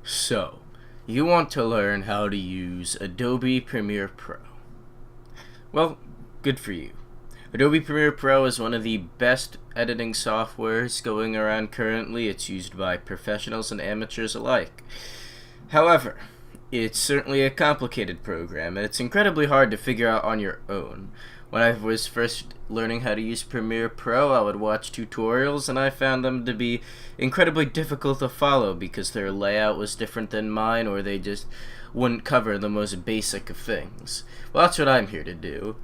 So, you want to learn how to use Adobe Premiere Pro. Well, good for you. Adobe Premiere Pro is one of the best editing softwares going around currently. It's used by professionals and amateurs alike. However, it's certainly a complicated program, and it's incredibly hard to figure out on your own. When I was first learning how to use Premiere Pro, I would watch tutorials, and I found them to be incredibly difficult to follow because their layout was different than mine, or they just wouldn't cover the most basic of things. Well, that's what I'm here to do.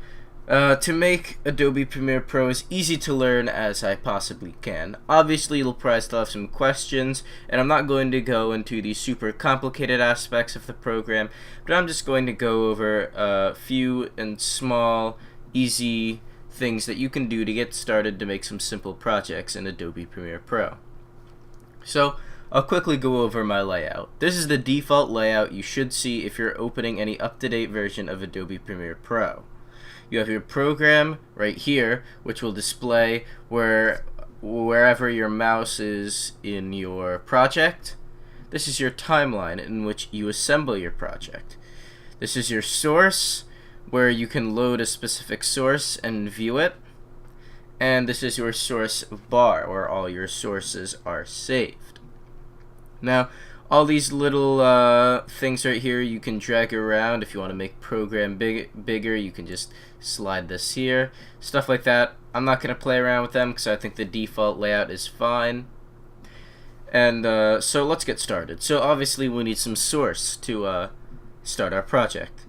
To make Adobe Premiere Pro as easy to learn as I possibly can. Obviously, you'll probably still have some questions, and I'm not going to go into the super complicated aspects of the program, but I'm just going to go over a few and small, easy things that you can do to get started to make some simple projects in Adobe Premiere Pro. So, I'll quickly go over my layout. This is the default layout you should see if you're opening any up-to-date version of Adobe Premiere Pro. You have your program right here, which will display wherever your mouse is in your project. This is your timeline in which you assemble your project. This is your source, where you can load a specific source and view it. And this is your source bar, where all your sources are saved. Now, all these little things right here you can drag around. If you want to make program bigger, you can just slide this here. Stuff like that. I'm not going to play around with them because I think the default layout is fine. And so let's get started. So obviously we need some source to start our project.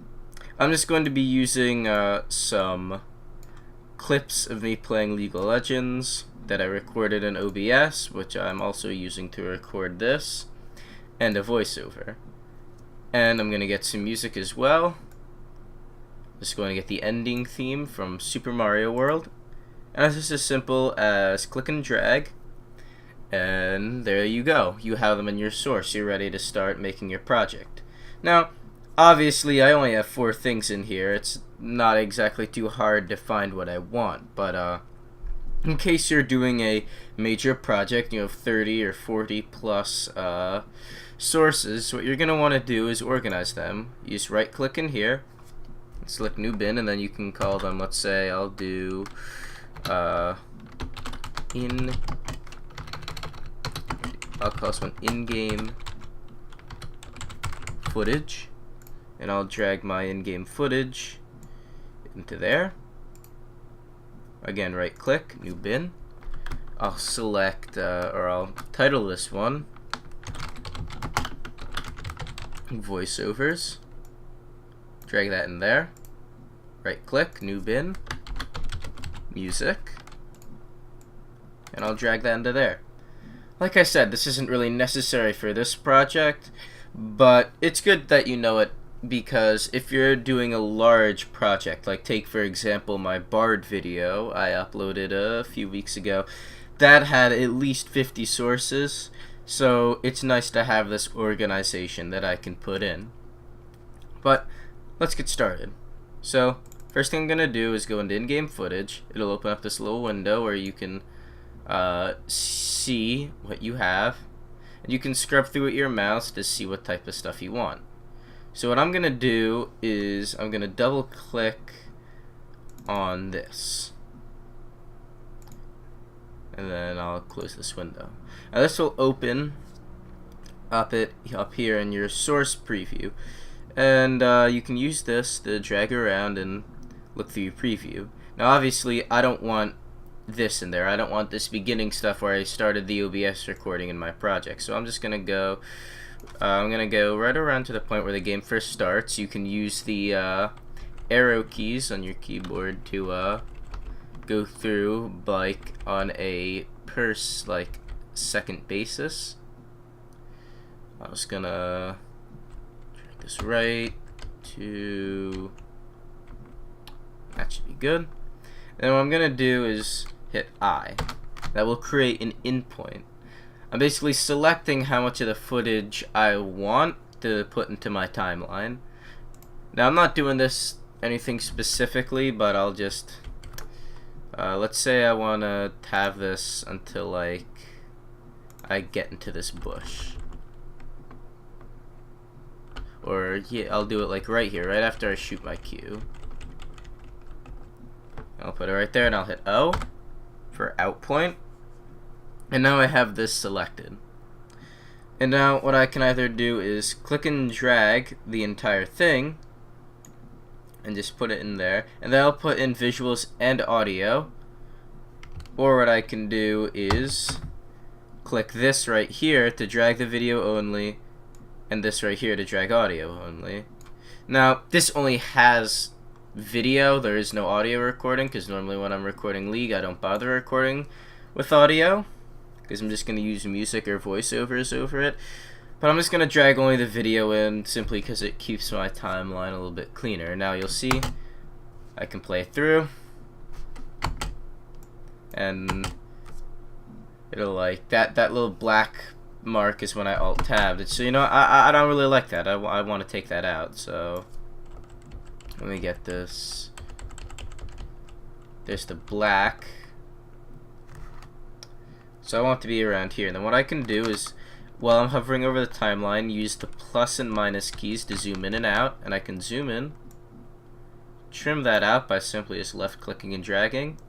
I'm just going to be using some clips of me playing League of Legends that I recorded in OBS, which I'm also using to record this, and a voiceover. And I'm going to get some music as well. Just going to get the ending theme from Super Mario World. And it's just as simple as click and drag. And there you go. You have them in your source. You're ready to start making your project. Now, obviously, I only have 4 things in here. It's not exactly too hard to find what I want. But in case you're doing a major project, you have 30 or 40 plus sources, what you're going to want to do is organize them. You just right click in here, select new bin, and then you can call them, let's say I'll do I'll call this one in-game footage, and I'll drag my in-game footage into there. Again, right click, new bin. I'll select or I'll title this one voiceovers. Drag that in there. Right click, new bin, music, and I'll drag that into there. Like I said, this isn't really necessary for this project, but it's good that you know it, because if you're doing a large project, like take for example my Bard video I uploaded a few weeks ago, that had at least 50 sources, so it's nice to have this organization that I can put in. But let's get started. So first thing I'm gonna do is go into in-game footage. It'll open up this little window where you can see what you have, and you can scrub through with your mouse to see what type of stuff you want. So what I'm gonna do is I'm gonna double click on this, and then I'll close this window. Now this will open up here in your source preview, and you can use this to drag around and look through your preview. Now obviously I don't want this in there. I don't want this beginning stuff where I started the OBS recording in my project. So I'm just gonna go right around to the point where the game first starts. You can use the arrow keys on your keyboard to go through like on a per second basis. I'm just gonna drag this right to, that should be good. And what I'm gonna do is hit I. That will create an endpoint. I'm basically selecting how much of the footage I want to put into my timeline. Now I'm not doing this anything specifically, but I'll just let's say I want to have this until like I get into this bush. or yeah, I'll do it like right here, right after I shoot my cue. I'll put it right there, and I'll hit O for out point. And now I have this selected. And now what I can either do is click and drag the entire thing and just put it in there, and then I'll put in visuals and audio. Or what I can do is click this right here to drag the video only, and this right here to drag audio only. Now this only has video, there is no audio recording, because normally when I'm recording League I don't bother recording with audio because I'm just going to use music or voiceovers over it. But I'm just going to drag only the video in simply because it keeps my timeline a little bit cleaner. Now you'll see I can play it through, and it'll like that little black mark is when I alt-tabbed it. So you know, I don't really like that. I want to take that out. So let me get this. There's the black. So I want it to be around here. And then what I can do is, while I'm hovering over the timeline, use the plus and minus keys to zoom in and out. And I can zoom in, trim that out by simply just left clicking and dragging,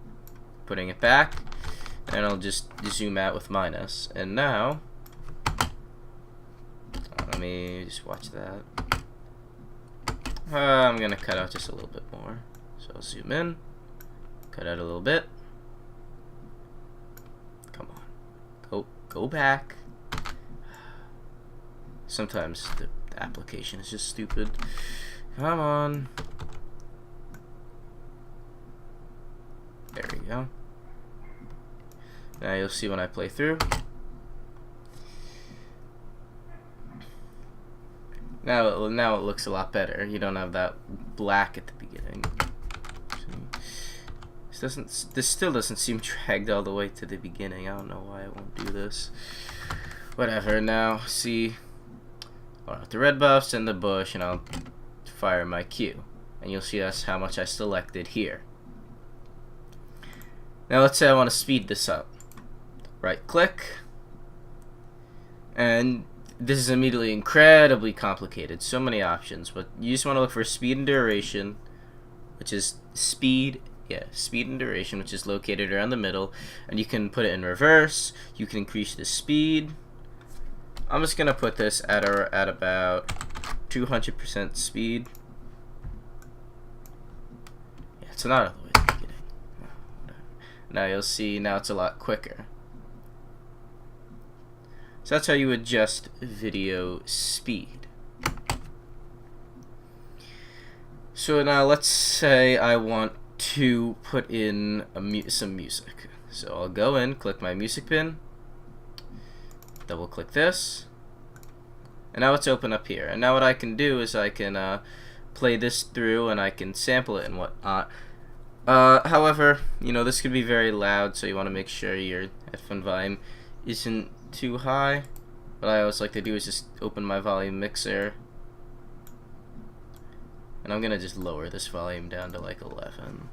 putting it back, and I'll just zoom out with minus. And now, let me just watch that. I'm gonna cut out just a little bit more. So I'll zoom in, cut out a little bit. Come on, go back. Sometimes the application is just stupid. Come on. There we go. Now you'll see when I play through. Now it looks a lot better. You don't have that black at the beginning. This still doesn't seem dragged all the way to the beginning. I don't know why it won't do this. Whatever. Now see, I'll have the red buffs and the bush, and I'll fire my cue, and you'll see that's how much I selected here. Now let's say I want to speed this up. Right click, and this is immediately incredibly complicated. So many options, but you just want to look for speed and duration, which is speed and duration, which is located around the middle, and you can put it in reverse. You can increase the speed. I'm just gonna put this at about 200% speed. Yeah, it's not all the way to the beginning. Now you'll see, now it's a lot quicker. So that's how you adjust video speed. So now let's say I want to put in some music. So I'll go in, click my music bin, double click this, and now it's open up here. And now what I can do is I can play this through, and I can sample it and whatnot. However, you know, this could be very loud, so you want to make sure your headphone volume isn't too high. What I always like to do is just open my volume mixer, and I'm gonna just lower this volume down to like 11.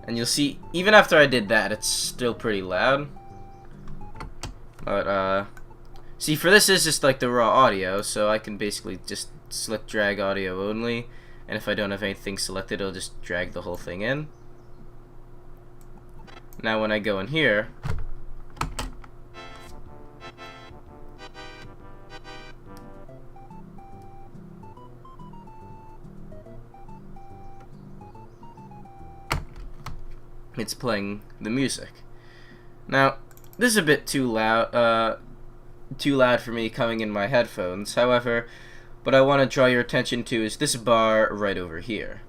And you'll see, even after I did that, it's still pretty loud. But see, for this is just like the raw audio, so I can basically just select drag audio only, and if I don't have anything selected, it'll just drag the whole thing in. Now when I go in here, it's playing the music. Now this is a bit too loud for me coming in my headphones. However, what I want to draw your attention to is this bar right over here.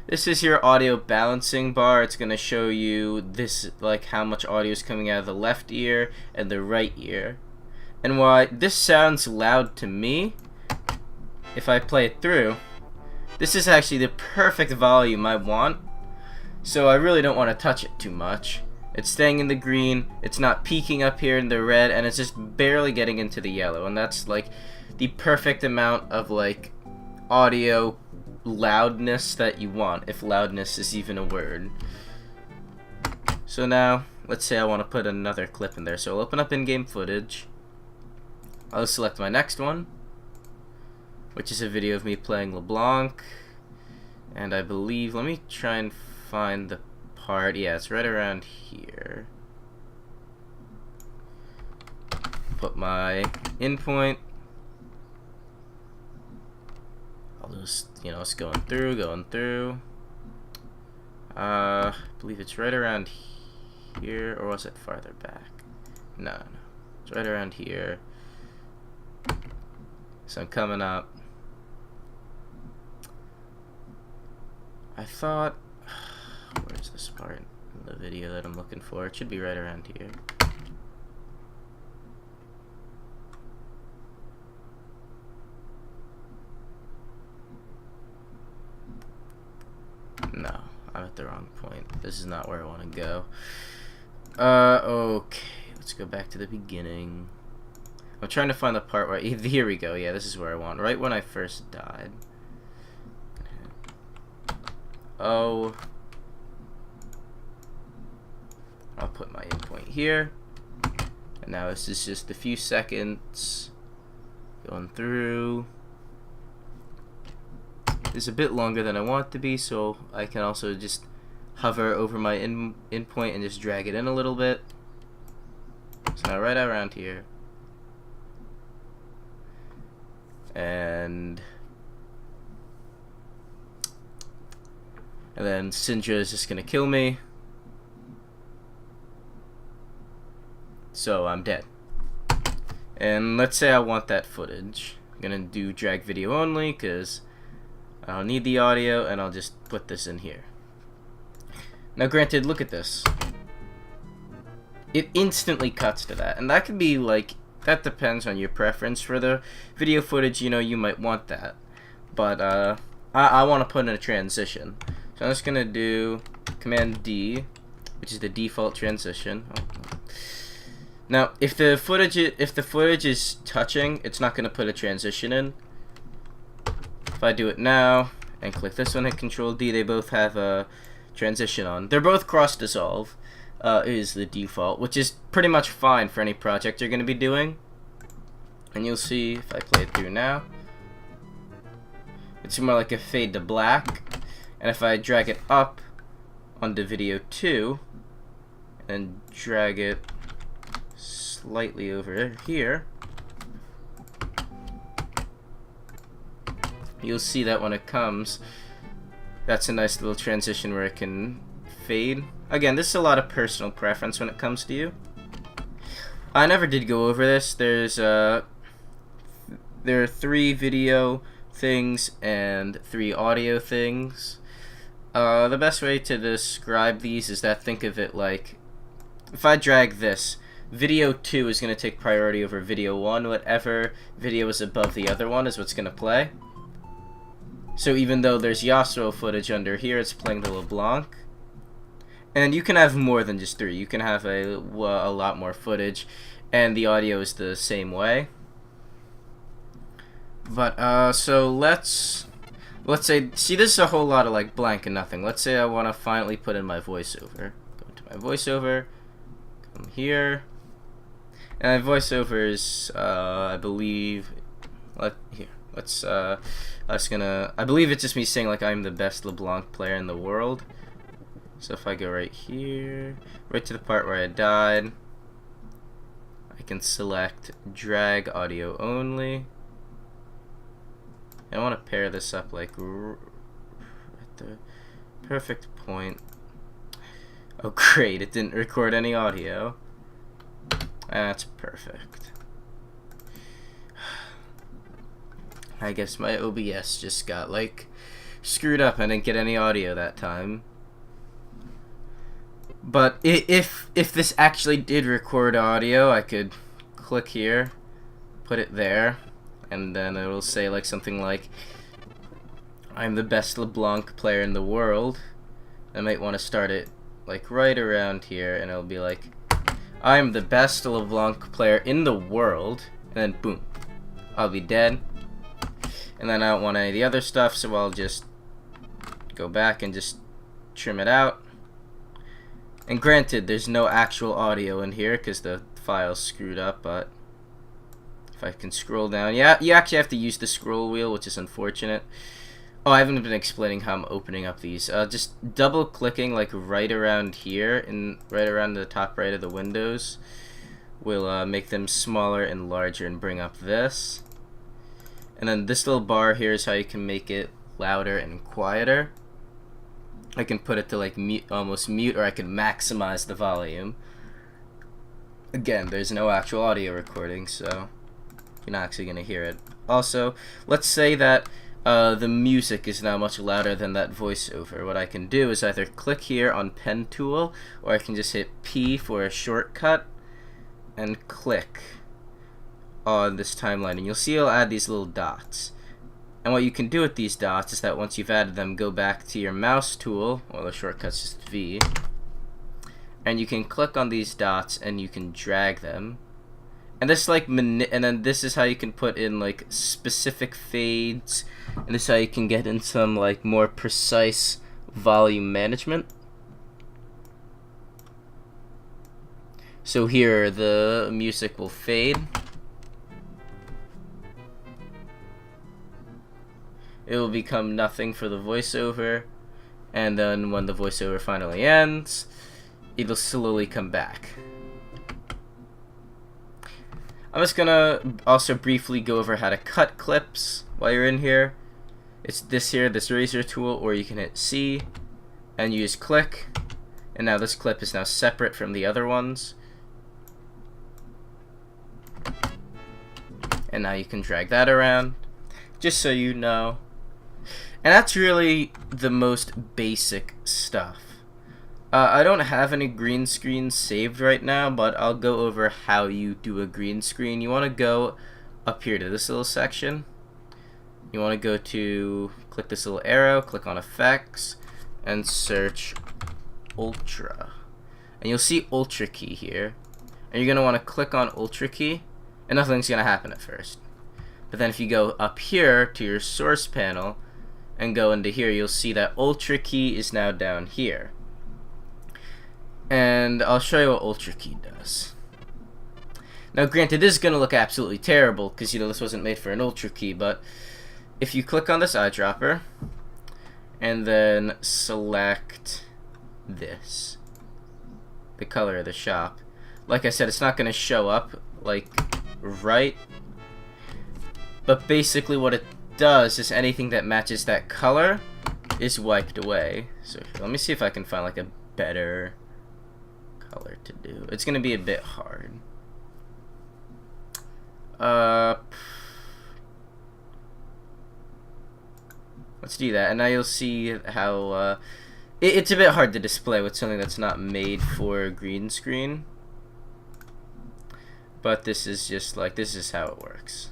This is your audio balancing bar. It's going to show you this, like how much audio is coming out of the left ear and the right ear. And why this sounds loud to me, if I play it through, this is actually the perfect volume I want. So I really don't want to touch it too much. It's staying in the green, it's not peaking up here in the red, and it's just barely getting into the yellow. And that's like the perfect amount of like audio loudness that you want, if loudness is even a word. So now let's say I want to put another clip in there. So I'll open up in-game footage. I'll select my next one, which is a video of me playing LeBlanc. And I believe, let me try and find the part. Yeah, it's right around here. Put my in point. I'll just, it's going through. I believe it's right around here, or was it farther back? No, it's right around here. So I'm coming up. I thought, where's this part in the video that I'm looking for? It should be right around here. No, I'm at the wrong point. This is not where I want to go. Okay, let's go back to the beginning. I'm trying to find the part where, here we go. Yeah, this is where I want. Right when I first died. Oh, I'll put my endpoint here, and now this is just a few seconds going through. It's a bit longer than I want it to be, so I can also just hover over my endpoint and just drag it in a little bit. So now right around here, and then Syndra is just gonna kill me, so I'm dead. And let's say I want that footage. I'm gonna do drag video only because I don't need the audio, and I'll just put this in here. Now granted, look at this. It instantly cuts to that, and that could be like, that depends on your preference for the video footage. You might want that, but I want to put in a transition. So I'm just gonna do Command D, which is the default transition. Now, if the footage is touching, it's not gonna put a transition in. If I do it now and click this one, hit Control D, they both have a transition on. They're both cross dissolve. Is the default, which is pretty much fine for any project you're gonna be doing. And you'll see if I play it through now, it's more like a fade to black. And if I drag it up onto video 2 and drag it slightly over here, you'll see that when it comes, that's a nice little transition where it can fade. Again, this is a lot of personal preference when it comes to you. I never did go over this. There are 3 video things and 3 audio things. The best way to describe these is that, think of it like, if I drag this, video 2 is going to take priority over video 1. Whatever video is above the other one is what's going to play. So even though there's Yasuo footage under here, it's playing the LeBlanc. And you can have more than just 3. You can have a lot more footage, and the audio is the same way. But so let's say, see, this is a whole lot of like blank and nothing. Let's say I want to finally put in my voiceover. Go into my voiceover, come here, and my voiceover is I believe, I believe it's just me saying like I'm the best LeBlanc player in the world. So if I go right here, right to the part where I died, I can select drag audio only. And I want to pair this up like at the perfect point. Oh great, it didn't record any audio. That's perfect. I guess my OBS just got like screwed up. I didn't get any audio that time. But if this actually did record audio, I could click here, put it there, and then it will say like something like, I'm the best LeBlanc player in the world. I might want to start it like right around here, and it'll be like, I'm the best LeBlanc player in the world, and then boom, I'll be dead. And then I don't want any of the other stuff, so I'll just go back and just trim it out. And granted, there's no actual audio in here because the file's screwed up, but if I can scroll down, yeah, you actually have to use the scroll wheel, which is unfortunate. Oh, I haven't been explaining how I'm opening up these. Just double clicking like right around here and right around the top right of the windows will make them smaller and larger and bring up this. And then this little bar here is how you can make it louder and quieter. I can put it to like mute, almost mute, or I can maximize the volume. Again, there's no actual audio recording, so you're not actually going to hear it. Also, let's say that the music is now much louder than that voiceover. What I can do is either click here on pen tool, or I can just hit P for a shortcut and click on this timeline, and you'll see it'll add these little dots. And what you can do with these dots is that once you've added them, go back to your mouse tool, well, the shortcut's just V, and you can click on these dots and you can drag them. And this and then this is how you can put in like specific fades, and this is how you can get in some like more precise volume management. So here the music will fade. It will become nothing for the voiceover, and then when the voiceover finally ends, it'll slowly come back. I'm just gonna also briefly go over how to cut clips while you're in here. It's this razor tool, or you can hit C and use click, and now this clip is now separate from the other ones. And now you can drag that around, just so you know. And that's really the most basic stuff. I don't have any green screens saved right now, but I'll go over how you do a green screen. You want to go up here to this little section. You want to go to, click this little arrow, click on effects, and search Ultra. And you'll see Ultra key here. And you're going to want to click on Ultra key, and nothing's going to happen at first. But then if you go up here to your source panel and go into here, you'll see that Ultra key is now down here. And I'll show you what Ultra key does. Now granted, this is going to look absolutely terrible because, you know, this wasn't made for an Ultra key, but if you click on this eyedropper and then select this, the color of the shop, like I said, it's not going to show up like right, but basically what it does is anything that matches that color is wiped away. So let me see if I can find like a better color to do. It's gonna be a bit hard. Let's do that, and now you'll see how it's a bit hard to display with something that's not made for a green screen. But this is just like, this is how it works.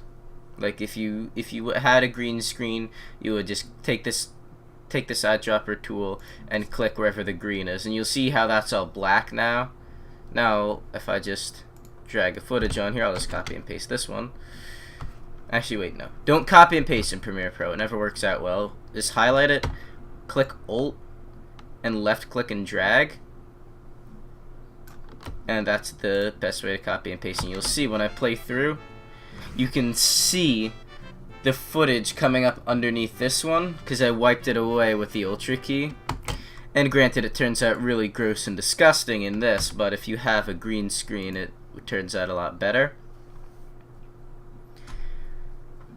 Like if you had a green screen, you would just take this eyedropper tool and click wherever the green is, and you'll see how that's all black now. Now if I just drag a footage on here, I'll just copy and paste this one. Actually, wait, no. Don't copy and paste in Premiere Pro. It never works out well. Just highlight it, click Alt, and left click and drag. And that's the best way to copy and paste. And you'll see when I play through, you can see the footage coming up underneath this one because I wiped it away with the Ultra key. And granted, it turns out really gross and disgusting in this, but if you have a green screen, it turns out a lot better.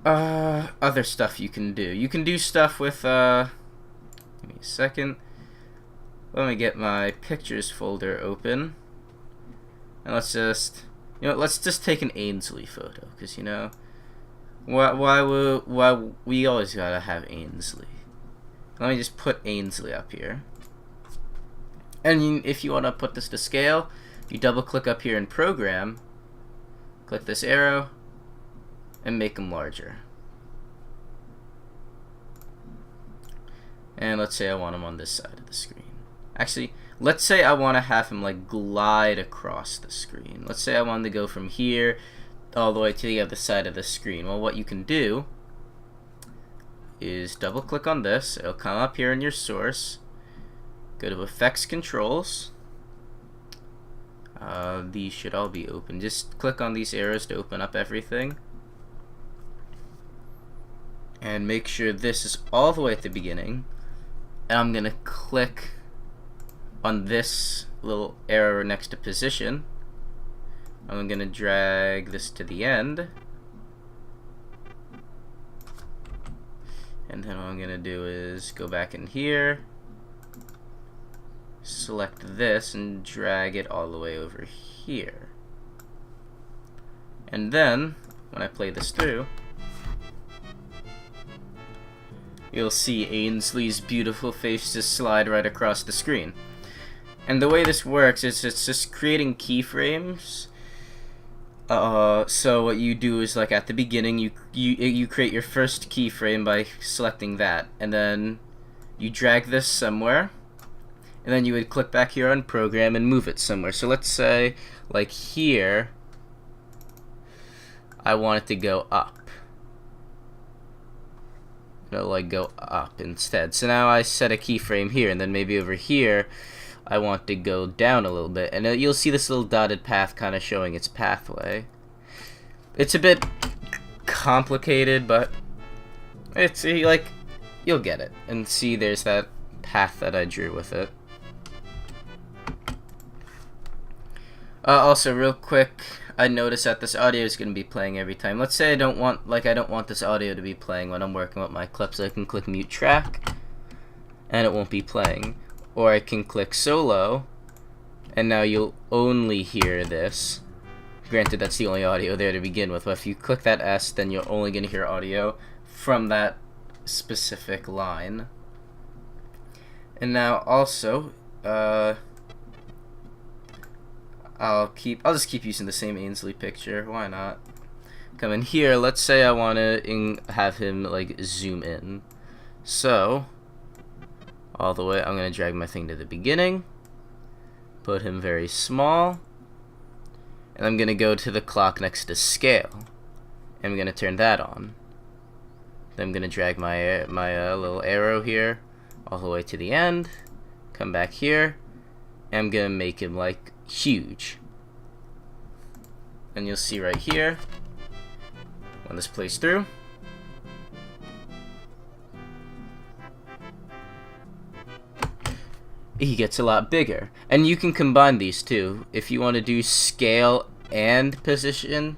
Other stuff you can do. You can do stuff with, give me a second. Let me get my pictures folder open. And let's just, let's just take an Ainsley photo, because, why we always gotta have Ainsley. Let me just put Ainsley up here. And if you want to put this to scale, you double click up here in Program, click this arrow, and make them larger. And let's say I want them on this side of the screen. Actually, let's say I want to have him like glide across the screen. Let's say I want to go from here all the way to the other side of the screen. Well, what you can do is double click on this. It'll come up here in your source. Go to Effects Controls. These should all be open. Just click on these arrows to open up everything. And make sure this is all the way at the beginning. And I'm going to click on this little arrow next to position. I'm going to drag this to the end. And then what I'm going to do is go back in here, select this, and drag it all the way over here. And then, when I play this through, you'll see Ainsley's beautiful face just slide right across the screen. And the way this works is it's just creating keyframes. So what you do is, like, at the beginning you create your first keyframe by selecting that, and then you drag this somewhere, and then you would click back here on program and move it somewhere. So let's say, like here, I want it to go up. Like go up instead. So now I set a keyframe here, and then maybe over here I want to go down a little bit, and you'll see this little dotted path kind of showing its pathway. It's a bit complicated, but it's like, you'll get it. And see, there's that path that I drew with it. Also, real quick, I noticed that this audio is going to be playing every time. Let's say I don't want this audio to be playing when I'm working with my clips. I can click mute track, and it won't be playing. Or I can click solo, and now you'll only hear this. Granted, that's the only audio there to begin with, but if you click that S, then you're only going to hear audio from that specific line. And now also, I'll just keep using the same Ainsley picture. Why not? Come in here. Let's say I want to have him like zoom in. So all the way, I'm gonna drag my thing to the beginning, put him very small, and I'm gonna go to the clock next to scale, and I'm gonna turn that on. Then I'm gonna drag my little arrow here all the way to the end, come back here, and I'm gonna make him like huge. And you'll see right here when this plays through, he gets a lot bigger. And you can combine these two. If you want to do scale and position,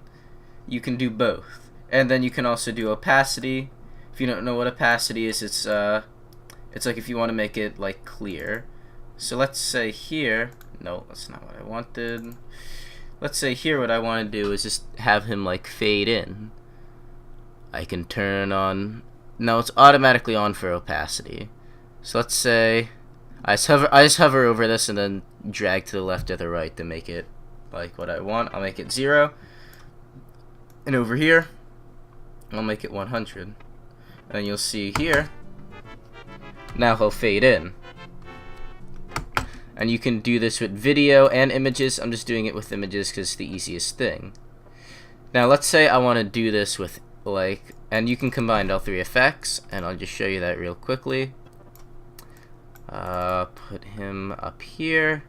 you can do both. And then you can also do opacity. If you don't know what opacity is, it's like if you want to make it like clear. So let's say here, no, that's not what I wanted. Let's say here what I want to do is just have him like fade in. I can turn on, no, it's automatically on for opacity. So let's say I just hover over this and then drag to the left or the right to make it like what I want. I'll make it 0. And over here, I'll make it 100. And you'll see here, now he'll fade in. And you can do this with video and images. I'm just doing it with images because it's the easiest thing. Now let's say I want to do this with like, and you can combine all three effects, and I'll just show you that real quickly. Put him up here,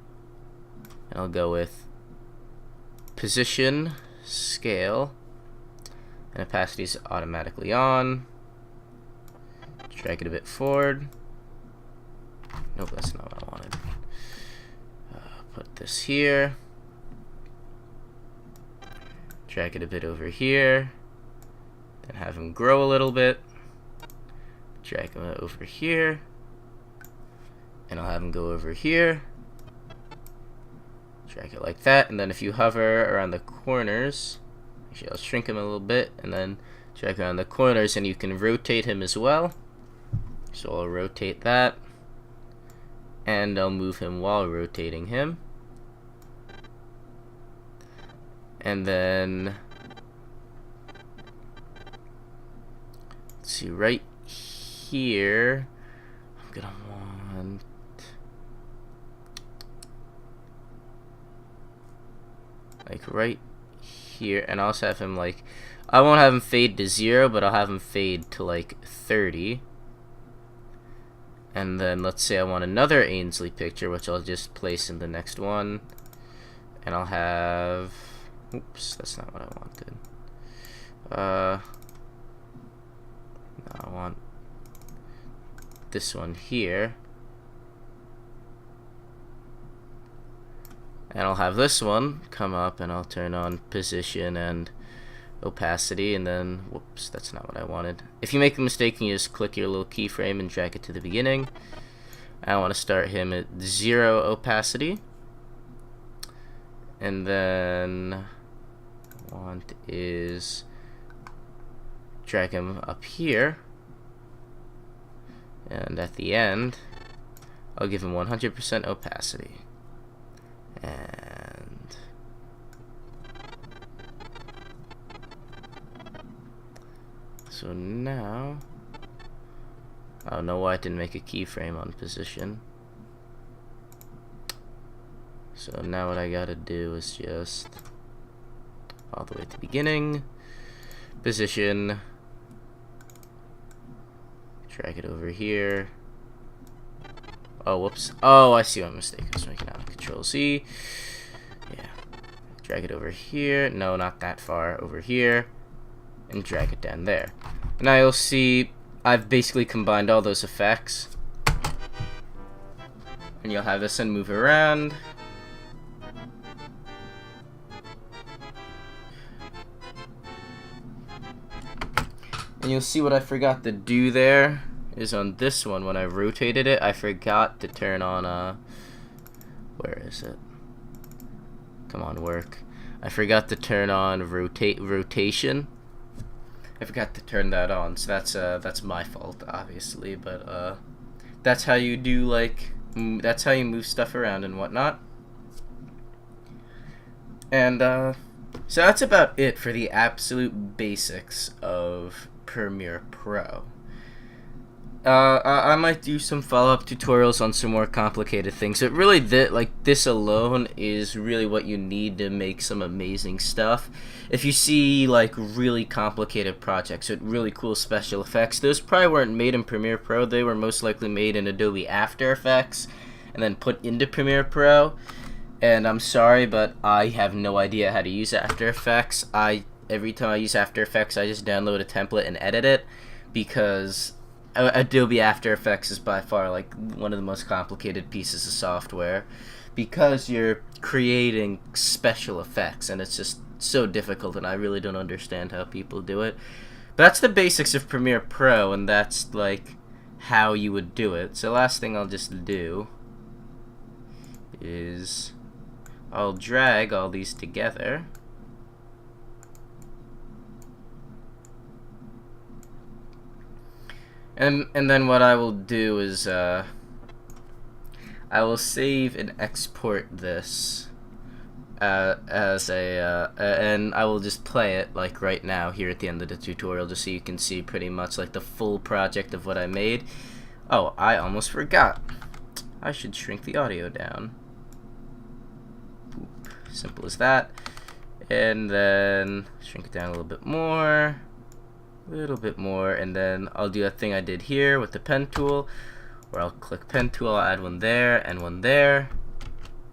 and I'll go with position, scale, and opacity is automatically on. Drag it a bit forward. Nope, that's not what I wanted. Put this here, drag it a bit over here, then have him grow a little bit, drag him over here, and I'll have him go over here, drag it like that, and then if you hover around the corners, actually I'll shrink him a little bit, and then drag around the corners, and you can rotate him as well. So I'll rotate that, and I'll move him while rotating him. And then, let's see, right here, I'm gonna want, like right here, and I'll also have him like, I won't have him fade to 0, but I'll have him fade to like 30. And then let's say I want another Ainsley picture, which I'll just place in the next one. and I'll have, oops, that's not what I wanted. No, I want this one here, and I'll have this one come up, and I'll turn on position and opacity, and then, whoops, that's not what I wanted. If you make a mistake, you just click your little keyframe and drag it to the beginning. I want to start him at 0 opacity, and then what I want is drag him up here, and at the end I'll give him 100% opacity. And so now, I don't know why I didn't make a keyframe on position. So now what I gotta do is just all the way to the beginning, position, drag it over here. Oh, whoops. Oh, I see my mistake. I was making out Control C. Yeah. Drag it over here. No, not that far. Over here. And drag it down there. Now you'll see I've basically combined all those effects. And you'll have this one move around. And you'll see what I forgot to do there is on this one, when I rotated it, I forgot to turn on where is it? Come on, work. I forgot to turn on rotation. I forgot to turn that on, so that's my fault, obviously, but that's how you do, like, that's how you move stuff around and whatnot. And so that's about it for the absolute basics of Premiere Pro. I might do some follow-up tutorials on some more complicated things. But really, this alone is really what you need to make some amazing stuff. If you see like really complicated projects with really cool special effects, those probably weren't made in Premiere Pro. They were most likely made in Adobe After Effects and then put into Premiere Pro. And I'm sorry, but I have no idea how to use After Effects. Every time I use After Effects, I just download a template and edit it, because Adobe After Effects is by far like one of the most complicated pieces of software, because you're creating special effects and it's just so difficult, and I really don't understand how people do it. But that's the basics of Premiere Pro, and that's like how you would do it. So last thing I'll just do is I'll drag all these together. And then what I will do is I will save and export this as a and I will just play it like right now here at the end of the tutorial, just so you can see pretty much like the full project of what I made. Oh, I almost forgot. I should shrink the audio down. Boop. Simple as that. And then shrink it down a little bit more. And then I'll do a thing I did here with the pen tool, where I'll click pen tool, I'll add one there and one there,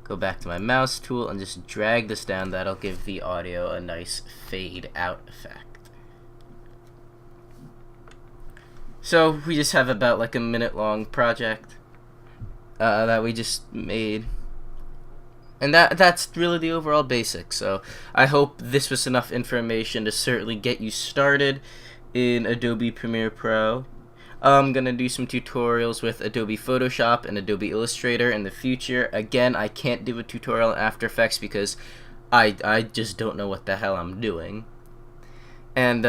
go back to my mouse tool and just drag this down. That'll give the audio a nice fade out effect. So we just have about like a minute-long project that we just made. And that's really the overall basics. So I hope this was enough information to certainly get you started in Adobe Premiere Pro. I'm gonna do some tutorials with Adobe Photoshop and Adobe Illustrator in the future. Again, I can't do a tutorial in After Effects because I just don't know what the hell I'm doing. And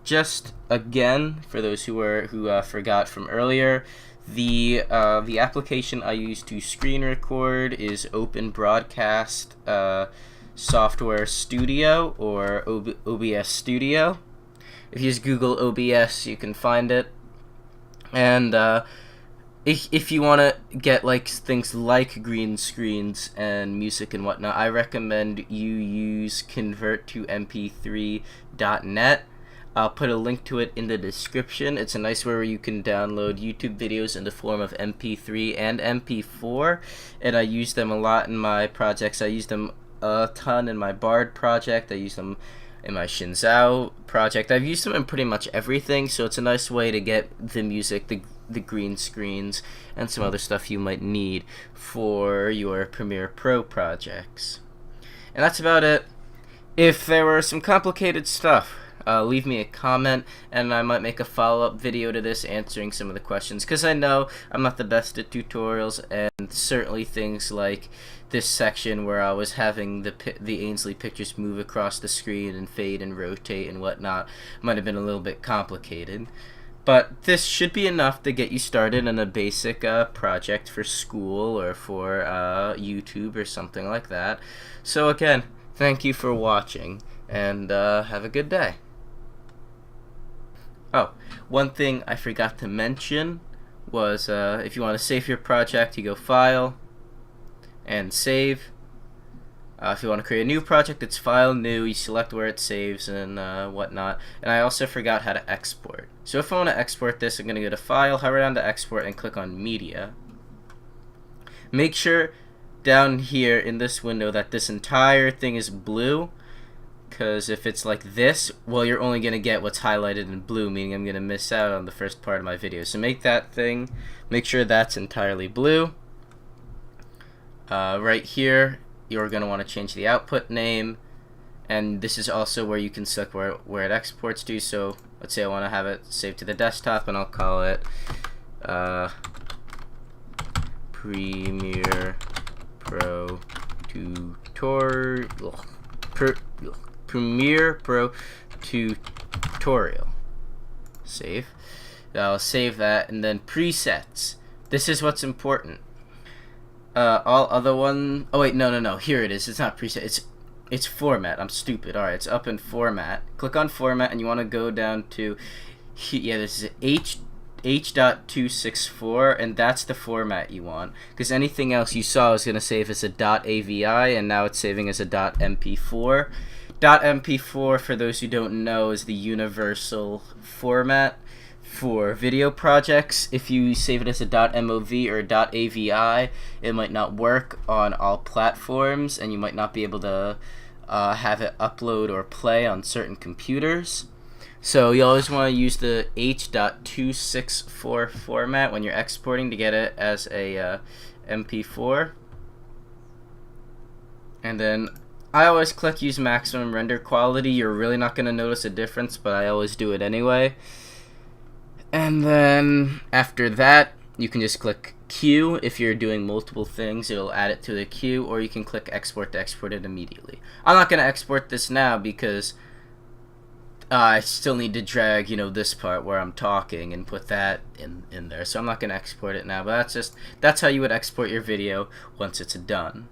just again, for those who forgot from earlier, the application I use to screen record is Open Broadcast Software Studio, or OBS Studio. If you just Google OBS, you can find it. And if you want to get like things like green screens and music and whatnot, I recommend you use convert2mp3.net. I'll put a link to it in the description. It's a nice way where you can download YouTube videos in the form of MP3 and MP4, and I use them a lot in my projects. I use them a ton in my Bard project. I use them in my Shinzao project. I've used them in pretty much everything, so it's a nice way to get the music, the green screens, and some other stuff you might need for your Premiere Pro projects. And that's about it. If there were some complicated stuff, leave me a comment, and I might make a follow-up video to this answering some of the questions, because I know I'm not the best at tutorials, and certainly things like this section where I was having the Ainsley pictures move across the screen and fade and rotate and whatnot might have been a little bit complicated. But this should be enough to get you started in a basic project for school or for YouTube or something like that. So again, thank you for watching, and have a good day. Oh, one thing I forgot to mention was if you want to save your project, you go File and Save. If you want to create a new project, it's File, New, you select where it saves and whatnot. And I also forgot how to export. So if I want to export this, I'm going to go to File, hover down to Export, and click on Media. Make sure down here in this window that this entire thing is blue, because if it's like this, well, you're only going to get what's highlighted in blue, meaning I'm going to miss out on the first part of my video. So make sure that's entirely blue. Right here, you're going to want to change the output name, and this is also where you can select where it exports to. So let's say I want to have it saved to the desktop, and I'll call it Premiere Pro Tutorial. Premiere Pro Tutorial. Save. I'll save that, and then presets. This is what's important. All other one. Oh wait, no. Here it is. It's not preset. It's format. I'm stupid. All right, it's up in format. Click on format, and you want to go down to this is H.264, and that's the format you want. Because anything else you saw is gonna save as a .avi, and now it's saving as a .mp4. .mp4, for those who don't know, is the universal format for video projects. If you save it as a .mov or .avi, it might not work on all platforms, and you might not be able to have it upload or play on certain computers. So you always want to use the H.264 format when you're exporting to get it as a MP4. And then I always click use maximum render quality. You're really not going to notice a difference, but I always do it anyway. And then after that, you can just click queue. If you're doing multiple things, it'll add it to the queue, or you can click export to export it immediately. I'm not going to export this now because I still need to drag, this part where I'm talking and put that in there. So I'm not going to export it now, but that's how you would export your video once it's done.